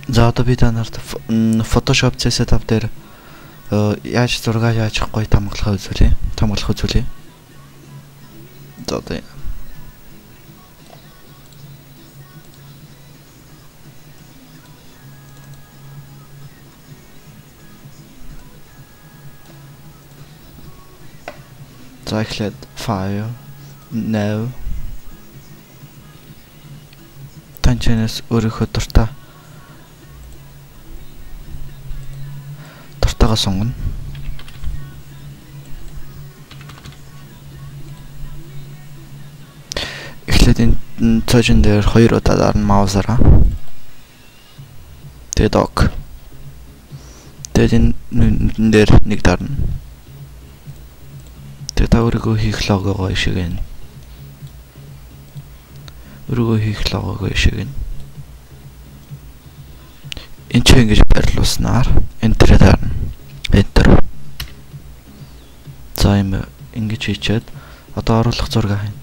За одоо би та нарт Photoshop CS5 дээр яаж зураг яаж гоё тамгалахаа үзүүлье. Тамгалах үзүүлье. За одоо за эхлээд file now танчнаас өөрийнхөө дуртайгаа сонгоно. Эхлээд энэ цаашин дээр 2 удаа дарна маусаараа. Тэгээд ок. Тэгээд энэ дээр нэг дарна. Тэгээд та өөрийгөө хийх логогоо ишигэн. Өөрийгөө хийх логогоо ишигэн. Энд ч ингэж байрлуулснаар enter дарна. Enter. За юм ингэж хийчихэд одоо оруулах зураг хань.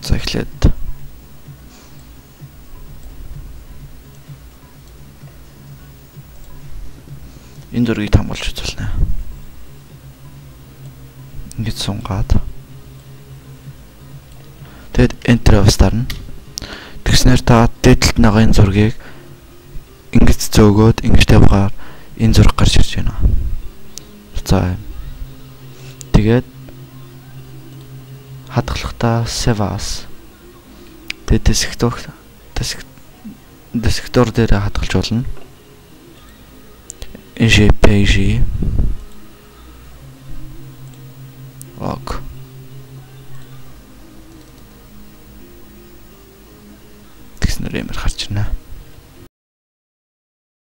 За эхлээд энэ зургийг тамгалж үзүүлнэ. Ингэж сунгаад тэгэд enter австарна. Тэгснээр та дээдлэлт байгаа энэ зургийг ингэж зөөгөөд ингэж тавихаар энэ зураг гарч ирж байна. За тэгээд хадгалахдаа save as тэгээд desktop дээр хадгалж болно. JPG ок. Тэгснээр ямар харж байна.